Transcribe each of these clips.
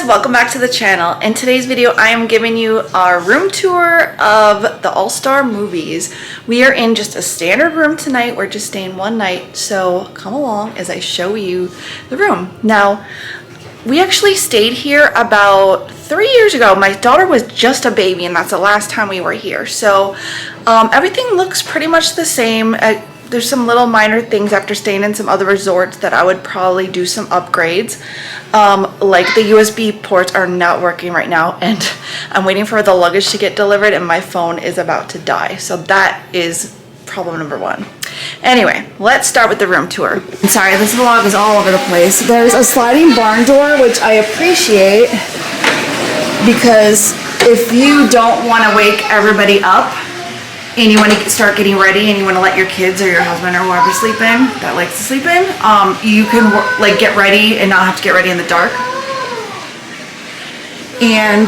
welcome back to the channel. In today's video I am giving you our room tour of the All-Star movies. We are in just a standard room tonight. We're just staying one night, so come along as I show you the room. Now, we actually stayed here about 3 years ago. My daughter was just a baby and that's the last time we were here. So everything looks pretty much the same. There's some little minor things after staying in some other resorts that I would probably do some upgrades. Like the USB ports are not working right now and I'm waiting for the luggage to get delivered and my phone is about to die. So that is problem number one. Anyway, let's start with the room tour. I'm sorry, this vlog is all over the place. There's a sliding barn door, which I appreciate because if you don't want to wake everybody up and you want to start getting ready and you want to let your kids or your husband or whoever sleep in that likes to sleep in, you can like get ready and not have to get ready in the dark. And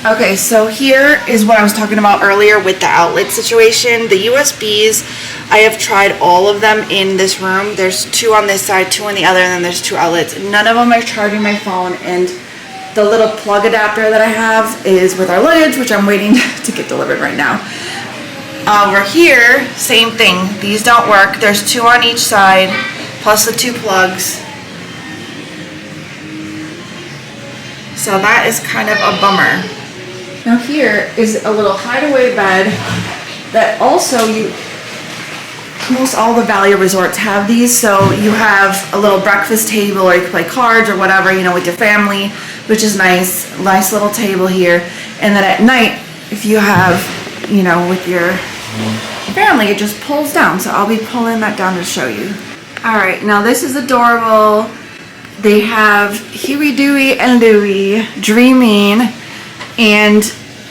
okay, so here is what I was talking about earlier with the outlet situation. The USBs, I have tried all of them in this room. There's two on this side, two on the other, and then there's two outlets. None of them are charging my phone, and the little plug adapter that I have is with our luggage, which I'm waiting to get delivered right now. Over here, same thing. These don't work. There's two on each side, plus the two plugs. So that is kind of a bummer. Now here is a little hideaway bed that also most all the value resorts have these. So you have a little breakfast table or you can play cards or whatever, you know, with your family, which is nice. Nice little table here. And then at night, if you have, you know, with your family, it just pulls down. So I'll be pulling that down to show you. All right, now this is adorable. They have Huey, Dewey, and Louie dreaming, and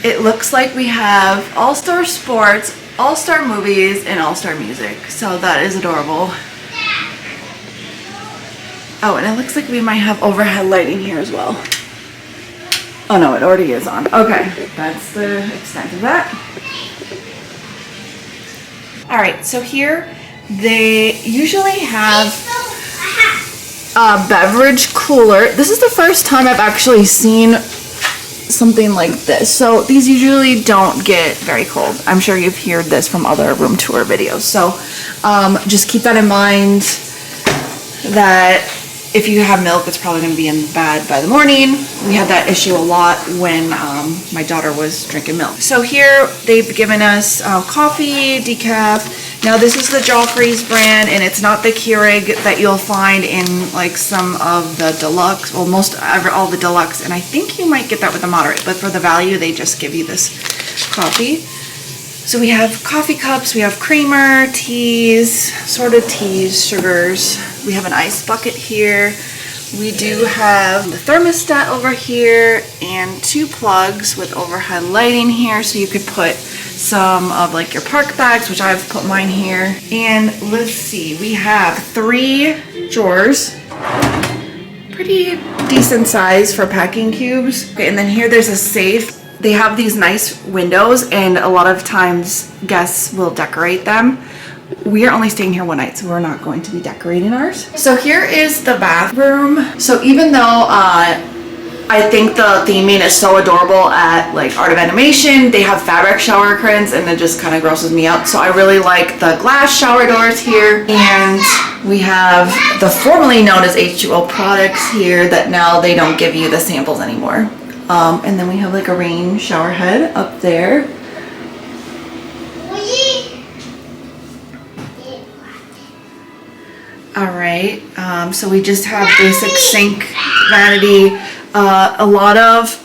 it looks like we have All-Star Sports, All-Star Movies, and All-Star Music. So that is adorable. Oh, and it looks like we might have overhead lighting here as well. Oh no, it already is on. Okay, that's the extent of that. All right, so here they usually have a beverage cooler. This is the first time I've actually seen something like this. So these usually don't get very cold. I'm sure you've heard this from other room tour videos. So just keep that in mind that if you have milk, it's probably going to be in bad by the morning. We had that issue a lot when my daughter was drinking milk. So here they've given us coffee, decaf. Now this is the Joffrey's brand, and it's not the Keurig that you'll find in like some of the deluxe, well all the deluxe, and I think you might get that with the moderate, but for the value they just give you this coffee. So we have coffee cups, we have creamer, teas, sorted teas, sugars. We have an ice bucket here. We do have the thermostat over here and two plugs with overhead lighting here, so you could put some of like your park bags, which I've put mine here. And let's see, we have 3 drawers, pretty decent size for packing cubes. Okay, and then here there's a safe. They have these nice windows and a lot of times guests will decorate them. We are only staying here one night, so we're not going to be decorating ours. So here is the bathroom. So even though I think the theming is so adorable at like Art of Animation, they have fabric shower curtains and it just kind of grosses me out. So I really like the glass shower doors here. And we have the formerly known as H2O products here that now they don't give you the samples anymore. And then we have like a rain shower head up there. All right, so we just have basic sink, vanity, a lot of,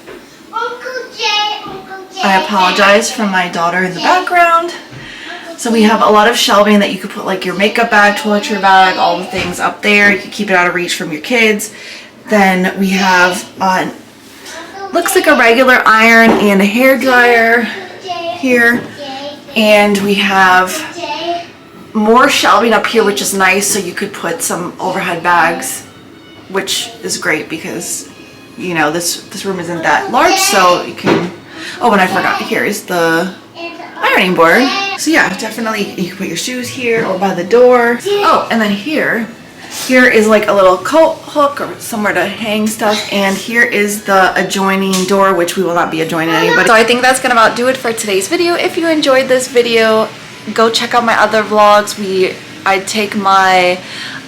I apologize for my daughter in the background. So we have a lot of shelving that you could put like your makeup bag, toiletry bag, all the things up there. You can keep it out of reach from your kids. Then we have, looks like a regular iron and a hair dryer here. And we have more shelving up here, which is nice, so you could put some overhead bags, which is great because, you know, this room isn't that large, so you can, oh, and I forgot, here is the ironing board. So yeah, definitely you can put your shoes here or by the door. Oh, and then here Here is like a little coat hook or somewhere to hang stuff, and here is the adjoining door, which we will not be adjoining anybody. So I think that's gonna about do it for today's video. If you enjoyed this video, go check out my other vlogs. I take my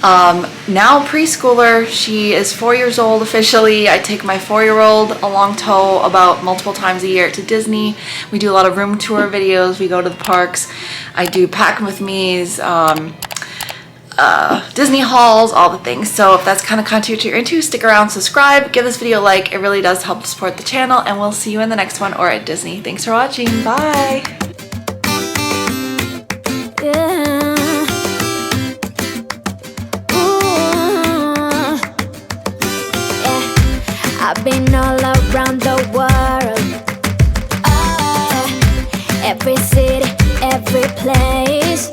now preschooler, she is 4 years old officially. I take my 4-year-old along tow about multiple times a year to Disney. We do a lot of room tour videos. We go to the parks. I do pack with me's, Disney hauls, all the things. So if that's kind of content you're into, stick around, subscribe, give this video a like. It really does help to support the channel, and we'll see you in the next one or at Disney. Thanks for watching. Bye. I've been all around the world, every city, every place.